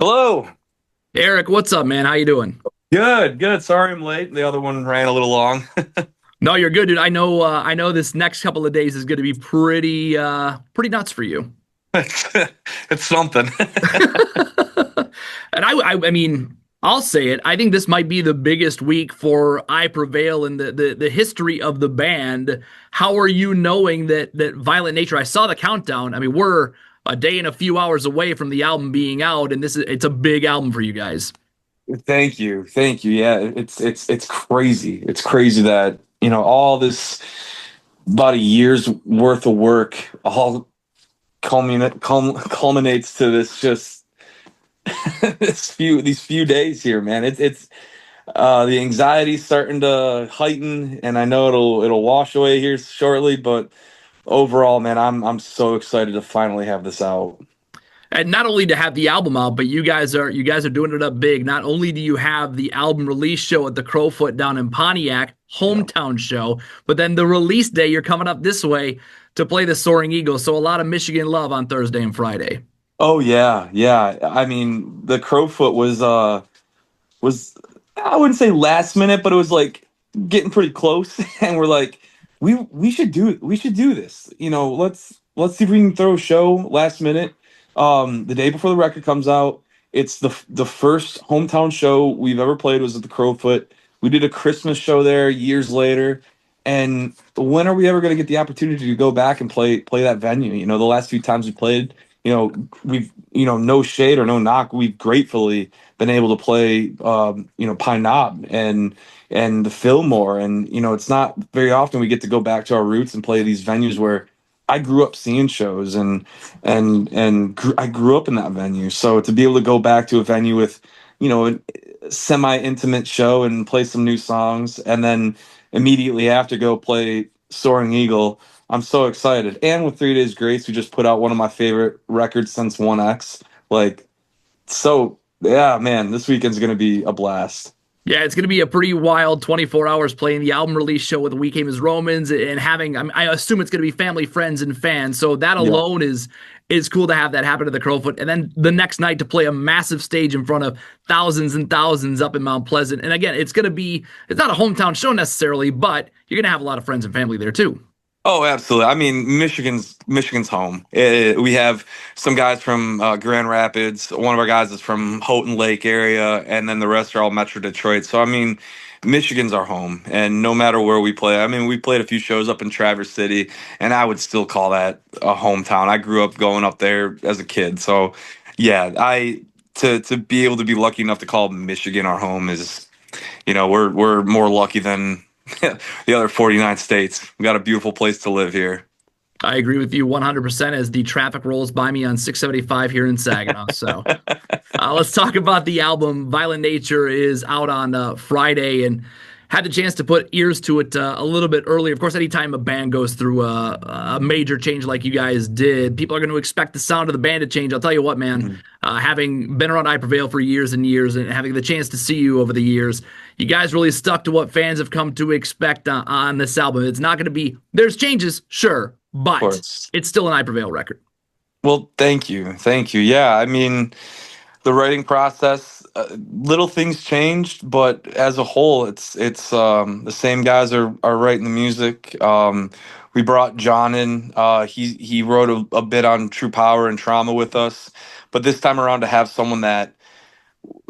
Hello. Eric, what's up, man? How you doing? Good, good. Sorry I'm late. The other one ran a little long. No, you're good, dude. I know this next couple of days is going to be pretty nuts for you. It's something. And I mean, I'll say it. I think this might be the biggest week for I Prevail in the history of the band. How are you knowing that Violent Nature? I saw the countdown. I mean, we're a day and a few hours away from the album being out, and it's a big album for you guys. Thank you. Thank you. Yeah, it's crazy. It's crazy that, all this about a year's worth of work all culminates to this just these few days here, man. It's the anxiety's starting to heighten, and I know it'll wash away here shortly, but overall, man, I'm so excited to finally have this out. And not only to have the album out, but you guys are doing it up big. Not only do you have the album release show at the Crowfoot down in Pontiac, Yeah. hometown show, but then the release day you're coming up this way to play the Soaring Eagle. So a lot of Michigan love on Thursday and Friday. Oh yeah, yeah. I mean, the Crowfoot was I wouldn't say last minute, but it was like getting pretty close, and we're like, we should do this. Let's see if we can throw a show last minute. The day before the record comes out, it's the first hometown show we've ever played was at the Crowfoot. We did a Christmas show there years later, and when are we ever going to get the opportunity to go back and play that venue? The last few times we played, we've no shade or no knock, we've gratefully been able to play Pine Knob and the Fillmore, and it's not very often we get to go back to our roots and play these venues where I grew up seeing shows, I grew up in that venue. So to be able to go back to a venue with a semi-intimate show and play some new songs, and then immediately after go play Soaring Eagle, I'm so excited. And with 3 Days Grace, we just put out one of my favorite records since 1X. Like, so yeah, man, this weekend's gonna be a blast. Yeah, it's going to be a pretty wild 24 hours playing the album release show with the We Came as Romans and having, I assume it's going to be family, friends, and fans. So that Yeah. alone is cool to have that happen to the Crowfoot. And then the next night to play a massive stage in front of thousands and thousands up in Mount Pleasant. And again, it's not a hometown show necessarily, but you're going to have a lot of friends and family there too. Oh, absolutely. I mean, Michigan's home. We have some guys from Grand Rapids. One of our guys is from Houghton Lake area, and then the rest are all Metro Detroit. So I mean, Michigan's our home, and no matter where we play, I mean, we played a few shows up in Traverse City, and I would still call that a hometown. I grew up going up there as a kid, so yeah, I to be able to be lucky enough to call Michigan our home is, we're more lucky than the other 49 states. We got a beautiful place to live here. I agree with you 100% as the traffic rolls by me on 675 here in Saginaw. So let's talk about the album. Violent Nature is out on Friday and had the chance to put ears to it a little bit earlier. Of course, anytime a band goes through a major change like you guys did, people are going to expect the sound of the band to change. I'll tell you what, man, Mhm. having been around I Prevail for years and years and having the chance to see you over the years, you guys really stuck to what fans have come to expect on this album. It's not going to be, there's changes, sure, Of but course. it's still an I Prevail record. Well, thank you. Thank you. Yeah, I mean, the writing process, little things changed, but as a whole, it's the same guys are writing the music. We brought John in. He wrote a bit on True Power and Trauma with us, but this time around to have someone that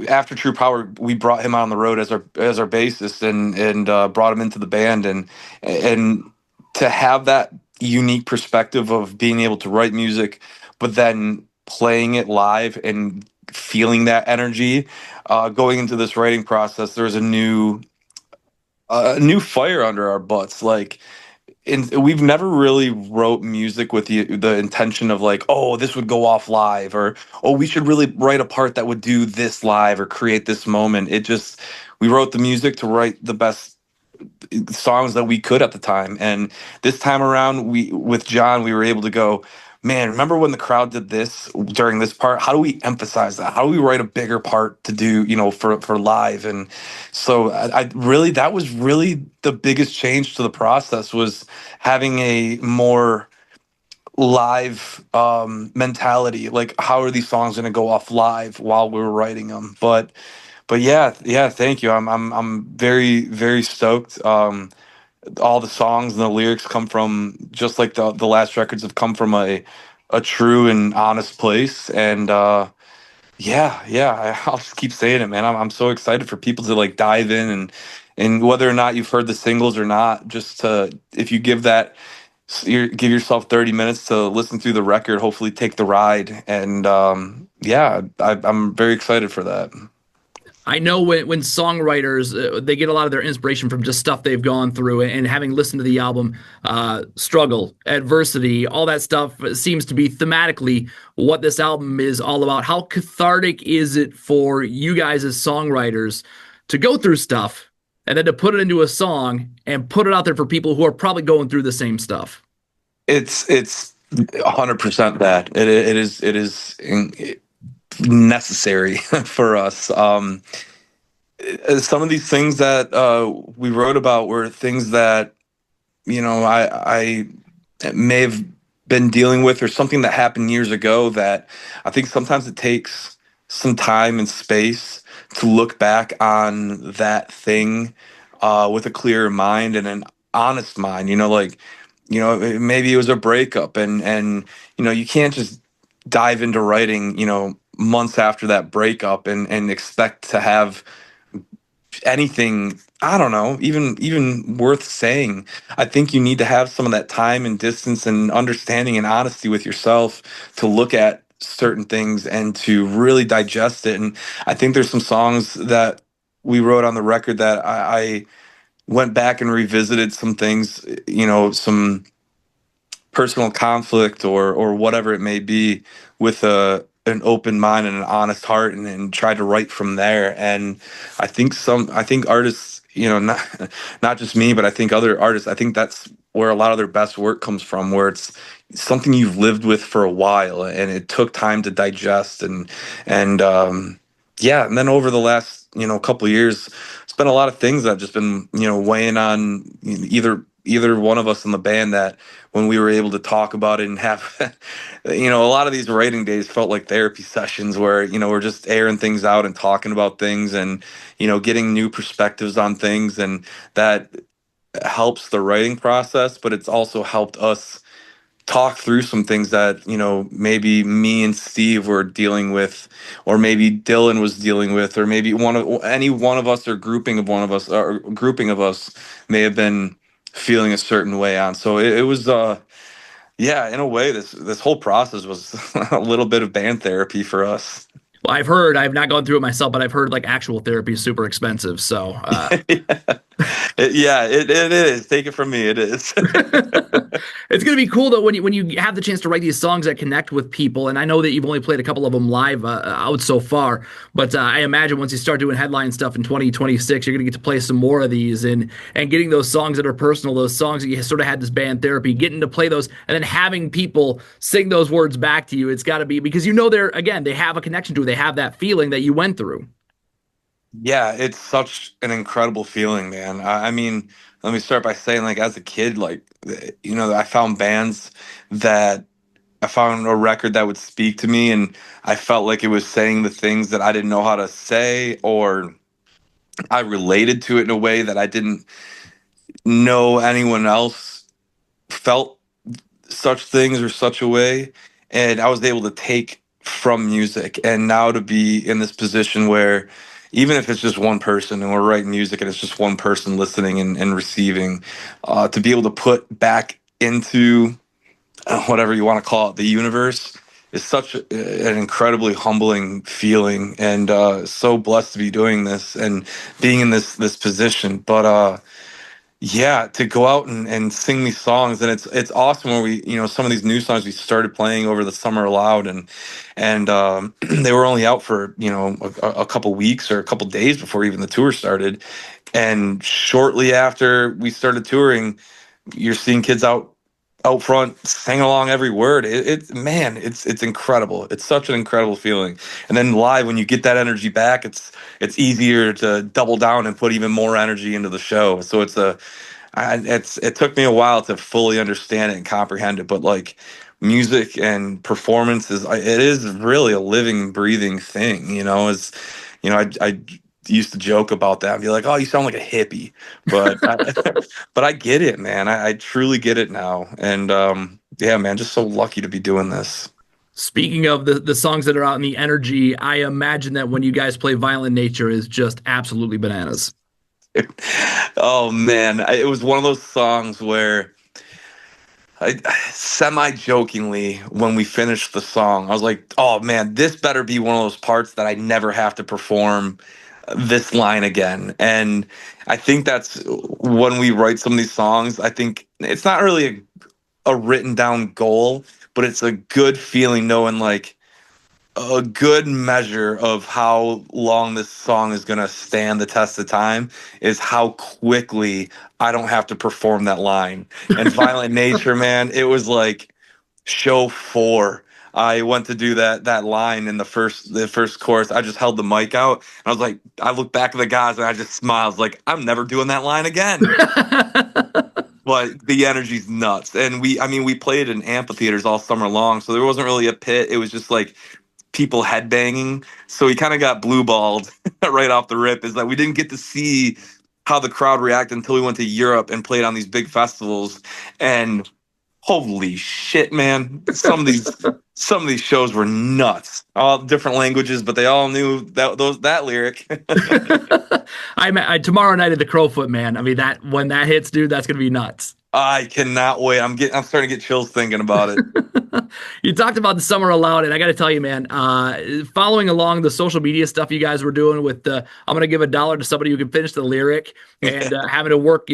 after True Power, we brought him out on the road as our bassist and brought him into the band and to have that unique perspective of being able to write music, but then playing it live and feeling that energy. Going into this writing process, there's a new fire under our butts. Like, we've never really wrote music with the intention of like, oh, this would go off live, or oh, we should really write a part that would do this live or create this moment. It just We wrote the music to write the best songs that we could at the time. And this time around, we with John, we were able to go, man, remember when the crowd did this during this part? How do we emphasize that? How do we write a bigger part to do, for live? And so I really, that was really the biggest change to the process, was having a more live mentality. Like, how are these songs going to go off live while we were writing them? But yeah, yeah. Thank you. I'm very very stoked. All the songs and the lyrics come from, just like the last records have come from, a true and honest place. And yeah, yeah, I'll just keep saying it, man. I'm so excited for people to like dive in, and whether or not you've heard the singles or not, just to, if you give that, give yourself 30 minutes to listen through the record, hopefully take the ride. And yeah, I'm very excited for that. I know when songwriters they get a lot of their inspiration from just stuff they've gone through, and having listened to the album, struggle, adversity, all that stuff seems to be thematically what this album is all about. How cathartic is it for you guys as songwriters to go through stuff and then to put it into a song and put it out there for people who are probably going through the same stuff? It's 100% that necessary for us. Some of these things that we wrote about were things that, I may have been dealing with, or something that happened years ago, that I think sometimes it takes some time and space to look back on that thing with a clearer mind and an honest mind. Like, maybe it was a breakup, and you can't just dive into writing, months after that breakup, and expect to have anything, I don't know, even worth saying. I think you need to have some of that time and distance and understanding and honesty with yourself to look at certain things and to really digest it. And I think there's some songs that we wrote on the record that I went back and revisited some things, some personal conflict or whatever it may be, with a an open mind and an honest heart, and try to write from there. And I think artists, not just me, but I think other artists, I think that's where a lot of their best work comes from, where it's something you've lived with for a while and it took time to digest. And yeah, and then over the last couple of years, it's been a lot of things that have just been weighing on either one of us in the band, that when we were able to talk about it and have a lot of these writing days felt like therapy sessions, where we're just airing things out and talking about things, and getting new perspectives on things. And that helps the writing process, but it's also helped us talk through some things that maybe me and Steve were dealing with, or maybe Dylan was dealing with, or maybe any one of us, or grouping of us may have been feeling a certain way on. So it was yeah, in a way, this whole process was a little bit of band therapy for us. Well, I've heard, I've not gone through it myself, but I've heard like actual therapy is super expensive. So, Yeah, it is. Take it from me, it is. it's gonna be cool though when you have the chance to write these songs that connect with people. And I know that you've only played a couple of them live out so far, but I imagine once you start doing headline stuff in 2026, you're gonna get to play some more of these, and getting those songs that are personal, those songs that you sort of had this band therapy, getting to play those, and then having people sing those words back to you. It's got to be because they're, again, they have a connection to it. They have that feeling that you went through. Yeah, it's such an incredible feeling, man. I mean, let me start by saying, like, as a kid, like, I found bands that I found a record that would speak to me, and I felt like it was saying the things that I didn't know how to say, or I related to it in a way that I didn't know anyone else felt such things or such a way. And I was able to take from music, and now to be in this position where, even if it's just one person and we're writing music and it's just one person listening and receiving, to be able to put back into whatever you want to call it, the universe, is such an incredibly humbling feeling. And so blessed to be doing this and being in this position. But yeah, to go out and sing these songs, and it's awesome when we, some of these new songs we started playing over the summer aloud, and they were only out for a couple weeks or a couple days before even the tour started. And shortly after we started touring, you're seeing kids out front singing along every word. Man, it's incredible. It's such an incredible feeling. And then live, when you get that energy back, it's easier to double down and put even more energy into the show. So it took me a while to fully understand it and comprehend it, but like, music and performance it is really a living, breathing thing. As I used to joke about that and be like, "Oh, you sound like a hippie," but but I get it, man. I truly get it now, and yeah, man, just so lucky to be doing this. Speaking of the songs that are out in the energy, I imagine that when you guys play Violent Nature is just absolutely bananas. Oh man, it was one of those songs where I semi-jokingly, when we finished the song, I was like, "Oh man, this better be one of those parts that I never have to perform this line again." And I think that's when we write some of these songs. I think it's not really a written down goal, but it's a good feeling knowing like a good measure of how long this song is going to stand the test of time is how quickly I don't have to perform that line. And Violent Nature, man, it was like show 4. I went to do that line in the first chorus. I just held the mic out and I was like, I looked back at the guys and I just smiled like I'm never doing that line again. But the energy's nuts. And we played in amphitheaters all summer long, so there wasn't really a pit. It was just like people headbanging. So he kind of got blue balled right off the rip. Is that we didn't get to see how the crowd reacted until we went to Europe and played on these big festivals. And holy shit, man! Some of these shows were nuts. All different languages, but they all knew that lyric. Tomorrow night at the Crowfoot, man. I mean, that when that hits, dude, that's gonna be nuts. I cannot wait. I'm starting to get chills thinking about it. You talked about the summer aloud, and I got to tell you, man, following along the social media stuff you guys were doing with the, I'm going to give $1 to somebody who can finish the lyric and having to work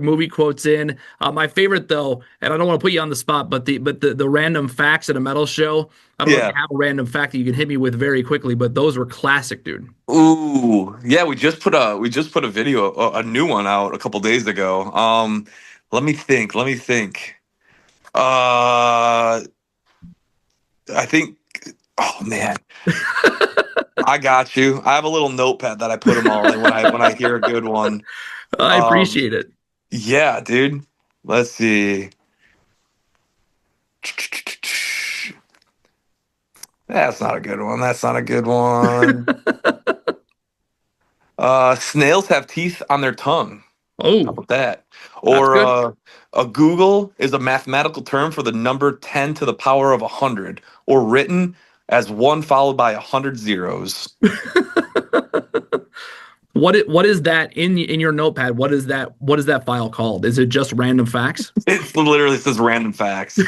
movie quotes in. My favorite though, and I don't want to put you on the spot, but the random facts at a metal show. I don't know if Yeah. you have a random fact that you can hit me with very quickly, but those were classic, dude. Ooh, yeah. We just put a video, a new one out a couple days ago. Let me think. Let me think. Uh, I think. Oh man, I got you. I have a little notepad that I put them all in when I hear a good one. I Um, appreciate it. yeah, dude. Let's see. That's not a good one. That's not a good one. Snails have teeth on their tongue. How Oh, about that? that's Or good. a Google is a mathematical term for the number 10 to the power of 100, or written as 1 followed by 100 zeros. What is that in your notepad? What is that file called? Is it just random facts? It literally says random facts.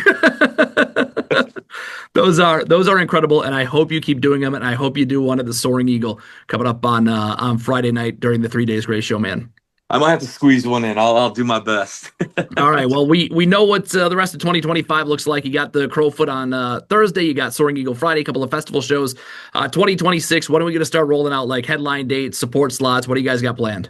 Those are incredible, and I hope you keep doing them. And I hope you do one at the Soaring Eagle coming up on Friday night during the 3 Days Grace show, man. I might have to squeeze one in. I'll do my best. All right. Well, we know what the rest of 2025 looks like. You got the Crowfoot on Thursday. You got Soaring Eagle Friday. A couple of festival shows. 2026. When are we going to start rolling out like headline dates, support slots? What do you guys got planned?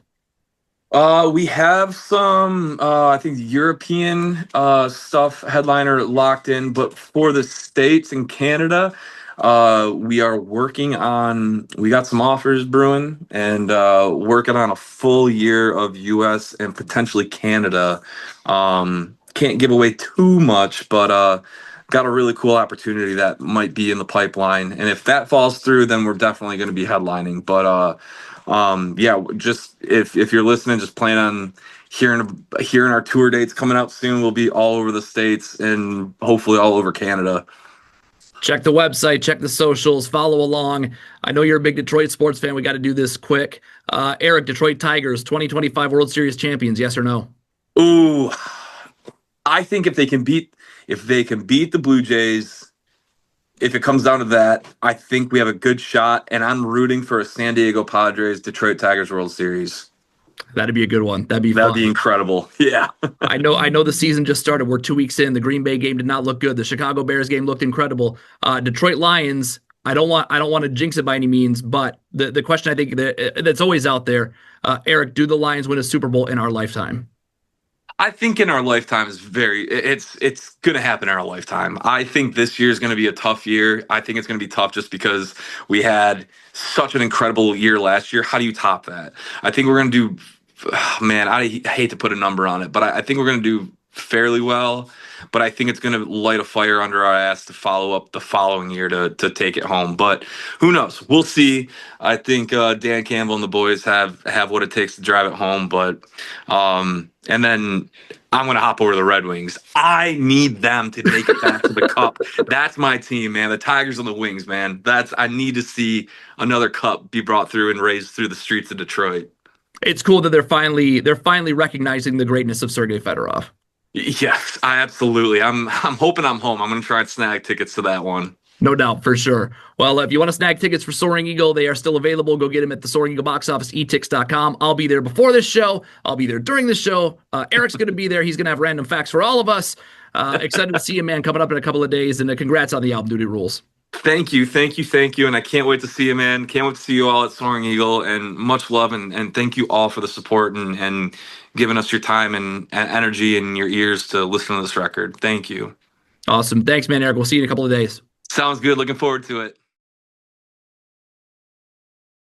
We have some, I think, European stuff headliner locked in, but for the States and Canada, we got some offers brewing and working on a full year of US and potentially Canada. Can't give away too much, but got a really cool opportunity that might be in the pipeline. And if that falls through, then we're definitely going to be headlining. But yeah, just if you're listening, just plan on hearing our tour dates coming out soon. We'll be all over the states and hopefully all over Canada. Check the website, check the socials, follow along. I know you're a big Detroit sports fan. We got to do this quick. Eric, Detroit Tigers, 2025 World Series champions, yes or no? Ooh, I think if they can beat the Blue Jays, if it comes down to that, I think we have a good shot. And I'm rooting for a San Diego Padres Detroit Tigers World Series. That'd be a good one. That'd be That'd be fun. incredible. Yeah. I know the season just started. We're 2 weeks in. The Green Bay game did not look good. The Chicago Bears game looked incredible. Detroit Lions, I don't want to jinx it by any means, but the question I think that's always out there, Eric, do the Lions win a Super Bowl in our lifetime? I think in our lifetime it's going to happen in our lifetime. I think this year is going to be a tough year. I think it's going to be tough just because we had such an incredible year last year. How do you top that? I think we're going to do, man, I hate to put a number on it, but I think we're going to do fairly well. but I think it's going to light a fire under our ass to follow up the following year to take it home. But who knows? We'll see. I think Dan Campbell and the boys have what it takes to drive it home. But and then I'm going to hop over to the Red Wings. I need them to make it back to the cup. That's my team, man. The Tigers and the Wings, man. I need to see another cup be brought through and raised through the streets of Detroit. It's cool that they're finally recognizing the greatness of Sergei Fedorov. Yes, I absolutely. I'm hoping I'm home. I'm going to try and snag tickets to that one. No doubt, for sure. Well, if you want to snag tickets for Soaring Eagle, they are still available. Go get them at the Soaring Eagle box office, etix.com. I'll be there before this show. I'll be there during the show. Eric's going to be there. He's going to have random facts for all of us. Excited to see you, man, coming up in a couple of days. And congrats on the album, Duty Rules. Thank you, thank you, thank you. And I can't wait to see you, man. Can't wait to see you all at Soaring Eagle. And much love and thank you all for the support and giving us your time and energy and your ears to listen to this record. Thank you. Awesome. Thanks, man, Eric. We'll see you in a couple of days. Sounds good. Looking forward to it.